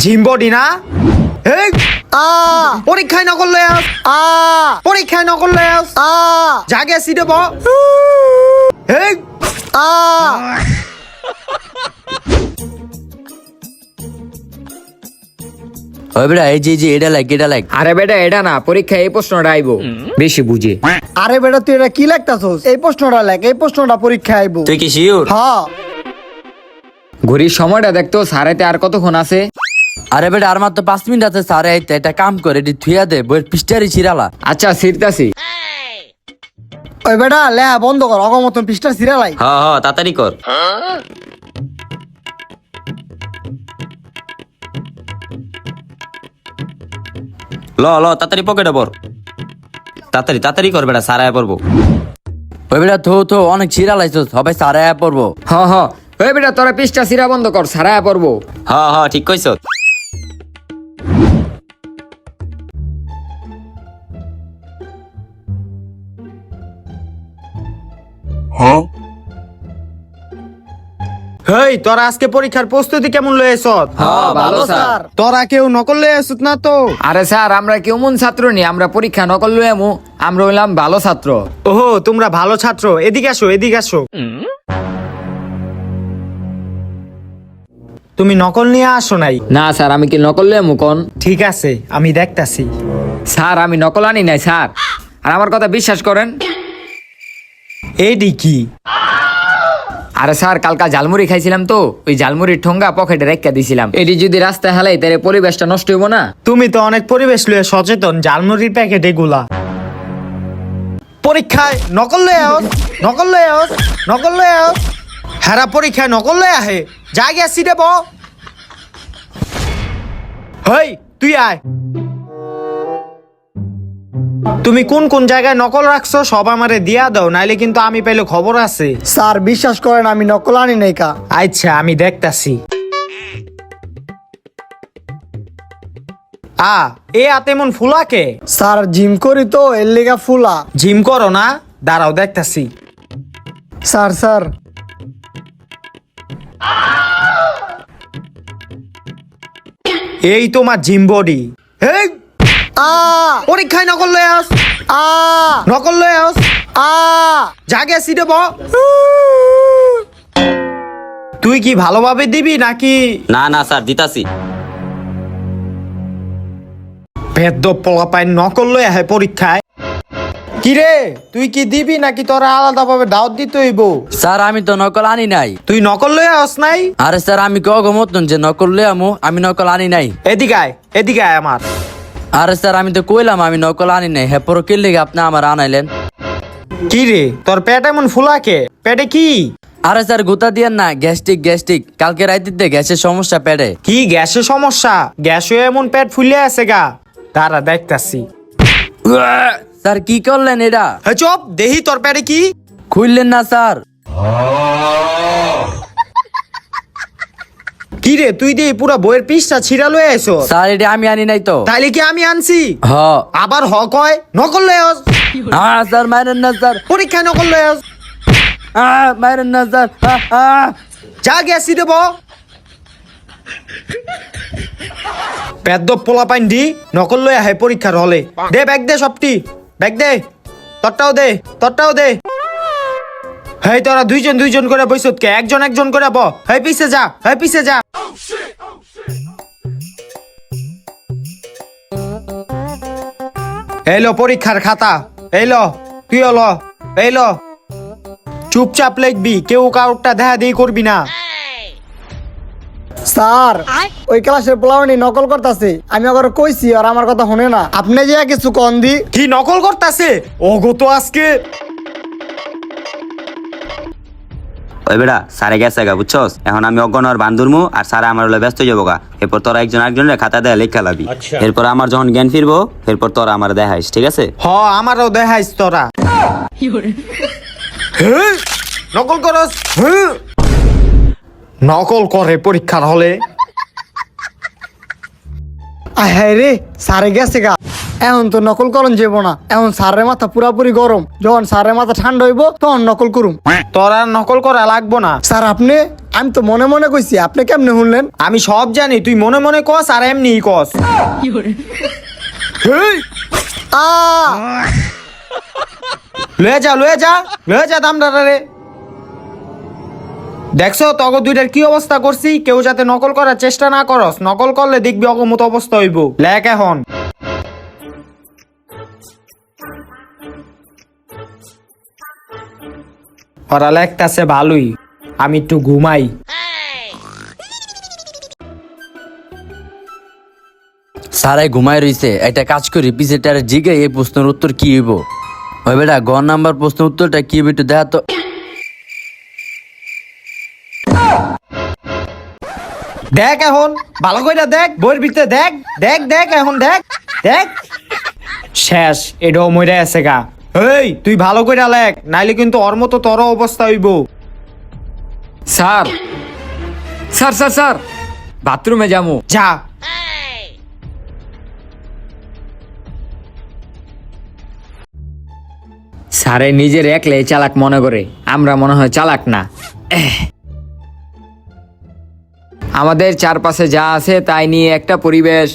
জিম্বডি না এই পরীক্ষায় নকল লয়ে আস পরীক্ষায় নকল লয়ে আস জাগে সিটে ব এই ওই বেটা এই যে এটা লাগ আরে বেটা এটা না পরীক্ষায় এই প্রশ্নটা আইবো বেশি বুঝে। আরে বেটা তুই এটা কি লাগতাছস? এই প্রশ্নটা লেখ, এই প্রশ্নটা পরীক্ষা আইবো। তুই কি শিওর? হ্যাঁ। ঘড়ির সময়টা দেখতো সাড়েতে আর কতক্ষণ আছে? আরে বেটা আর মাত্র 5 মিনিট আছে স্যার আইতে, এটা কাম করে এটি থুইয়া দে বইয়ের পৃষ্ঠারি ছিড়ালা। আচ্ছা সিরতাছি। ওই বেটা লেহা বন্ধ কর, অগমতন পৃষ্ঠা সিরিয়ালাই। হ্যাঁ তাড়াতাড়ি কর। ল তাড়াতাড়ি পকেটে পর, তাড়াতাড়ি কর বেটা, স্যার আয়া পড়বো। ওই বেটা থো অনেক ছিড়ালাইছস, সবাই স্যার আয়া পড়বো। হ ওই বেটা তোরা পৃষ্ঠা সিরা বন্ধ কর, সারায়া পড়বো। হ্যাঁ ঠিক কইছ। হেই তোরা আজকে পরীক্ষার প্রস্তুতি কেমন লয়েছ? হ্যাঁ ভালো স্যার। তোরা কেউ নকল লয়ে আসুত না তো? আরে স্যার আমরা কেমন ছাত্র নি, আমরা পরীক্ষা নকল লই আমু, আমরা হইলাম ভালো ছাত্র। ওহো তোমরা ভালো ছাত্র, এদিকে আসো। তুমি নকল নিয়ে আসো নাই? না স্যার আমি কি নকল লই আমু কোন? ঠিক আছে আমি দেখতাছি। স্যার আমি নকল আনি নাই স্যার, আর আমার কথা বিশ্বাস করেন। এইডি কি? আরে স্যার কালকা ঝালমুড়ি খাইছিলাম তো, ওই ঝালমুড়ির ঠোঙ্গা পকেটে রেখে দিছিলাম। এটি যদি রাস্তায় হালাই তাহলে পরিবেশটা নষ্ট হইব না। তুমি তো অনেক পরিবেশ লয়ে সচেতন, জালমুড়ির প্যাকেট এগুলা। পরীক্ষায় নকল লয়ে আস হেরা পরীক্ষায় নকল লয়ে আহে, যা গিয়া সিটে ব। হেই তুই আয়। তুমি কোন জায়গায় নকল রাখছো সব আমারে দিয়া দাও, নাইলে কিন্তু আমি পাইলে খবর আছে। স্যার বিশ্বাস করেন আমি নকল আনি নাই কা। আচ্ছা আমি দেখতাছি। এ আতে মন ফুলাকে? স্যার জিম করি তো এর লেগা ফুলা। জিম করো না? দাঁড়াও দেখতাছি। স্যার এই তোমার জিম বডি। হেই পরীক্ষায় নকল লয়ে আস জাগে সিটে ব। তুই কি ভালোভাবে দিবি নাকি? না স্যার দিতাছি। বেদ্য পোলাপাই নকল লয়ে আহে পরীক্ষায়। কি রে তুই কি দিবি নাকি তোরা আলাদা ভাবে দাওয়াত দিতে হইব? স্যার আমি তো নকল আনি নাই। তুই নকল লয়ে আস নাই? আরে স্যার আমি কি অগমতন যে নকল লই আমু? আমি নকল আনি নাই। এদিকে আয় আমার। আরে স্যার আমি তো কইলাম আমি নকল আনি নাই, হ্যাঁ পরে কি লেগে আপনি আমার আনাইলেন? কি রে তোর পেট এমন ফুলাকে? পেটে কি? আরে স্যার গুতা দিয়েন না, গ্যাস্ট্রিক কালকে রাইতে গ্যাসের সমস্যা পেটে। কি গ্যাসের সমস্যা? গ্যাস হয়ে এমন পেট ফুলে আছে গা, তারা দেখতাছি। স্যার কি করলেন এটা? চপ দেহি তোর পেটে কি? খুললেন না স্যার। কি রে তুই দিয়ে পুরো বইয়ের পিসটা ছিড়া লয়ে আইছো? স্যার এটা আমি আনি নাই তো। তাইলে কি আমি আনছি? হ আবার কয় নকল লয়ে আস। স্যার মারেন না স্যার, পরীক্ষায় নকল লয়ে আস। মারেন না স্যার। যা গেছি দেব। পেদ্য পোলা পাইন দি নকল লয়ে আহে পরীক্ষার হলে। দে ব্যাগ দে, সবটি ব্যাগ দে। তোরটাও দে। হেই তোরা দুইজন করে বইছত কে? একজন করে ব। হেই পিছে যা। এইলো পরীক্ষার খাতা, এইলো তুইও ল, এইলো চুপচাপ লিখবি, কেউ কাউরটা দেখা দিয়ে করবি না। স্যার ওই ক্লাসের পোলাওনি নকল করতেছে, আমি ওকে কইছি আর আমার কথা শুনে না। আপনি যে কিছু কন দি। কি নকল করতেছে? ওগো তো আজকে। ওই বেটা স্যারে গেছে গা বুঝছস, এখন আমি অজ্ঞান আর বান্ধুরমু আর স্যার আমার হলে ব্যস্ত যাবো গা। এরপর তোরা একজন আরেকজনের খাতা দেয়া লেখা লাবি। এরপর আমার যখন জ্ঞান ফিরবো এরপর তোরা আমার দেখাইস, ঠিক আছে? আমারও দেখাইস তোরা। নকল করস? নকল করে পরীক্ষার হলে। হ্যাঁ রে স্যারে গেছে গা। এখন তো নকল করন যাবো না, এখন স্যারের মাথা পুরাপুরি গরম, যখন স্যারের মাথা ঠান্ডা হইব তখন নকল করুম। তোর আর নকল করা লাগবো না। স্যার আপনি, আমি তো মনে মনে কইছি, আপনি কেমনে শুনলেন? আমি সব জানি, তুই মনে মনে কস আর এমনি কস। হেই, আ লয়ে যা দামদারে। দেখছো তগো দুইটার কি অবস্থা করছি, কেউ যাতে নকল করার চেষ্টা না করস, নকল করলে দেখবি অগমত অবস্থা হইব। লেখ এখন। ওরা লেখতাছে ভালোই, আমি একটু ঘুমাই। সারাই ঘুমাই রইছে, একটা কাজ করি পিছেটার জিগে এই প্রশ্নের উত্তর কি হইব। ওই বেটা গ নাম্বার প্রশ্নের উত্তরটা কি হইব একটু দেখা তো। দেখ এখন ভালো করে দেখ, বইয়ের ভিতরে দেখ দেখ দেখ এখন দেখ দেখ। শেষ, এটাও মরে আছে গা। এই তুই ভালো করে লেখ, নাইলে কিন্তু ওর মতো তোর অবস্থা হইব। স্যার স্যার স্যার স্যার বাথরুমে যাবো। যা। স্যারে নিজের একলাই চালাক মনে করে, আমরা মনে হয় চালাক না। আমাদের চারপাশে যা আছে তাই নিয়ে একটা পরিবেশ।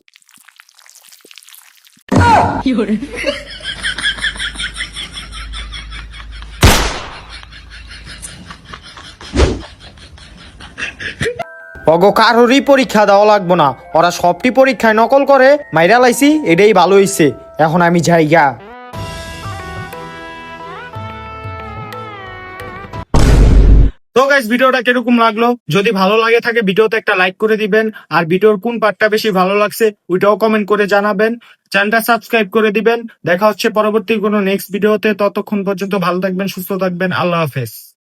অগো কারোরই পরীক্ষা দেওয়া লাগবো না, ওরা সবটি পরীক্ষায় নকল করে মাইরা লাইছি, এটাই ভালো হইছে। এখন আমি যাই গা। তো গাইস, ভিডিওটা কিরকম লাগলো? যদি ভালো লাগে থাকে ভিডিওতে একটা লাইক করে দিবেন, আর ভিডিওর কোন পার্টটা বেশি ভালো লাগছে ওইটাও কমেন্ট করে জানাবেন। চ্যানেলটা সাবস্ক্রাইব করে দিবেন। দেখা হচ্ছে পরবর্তী কোনো নেক্সট ভিডিওতে। ততক্ষণ পর্যন্ত ভালো থাকবেন, সুস্থ থাকবেন। আল্লাহ হাফেজ।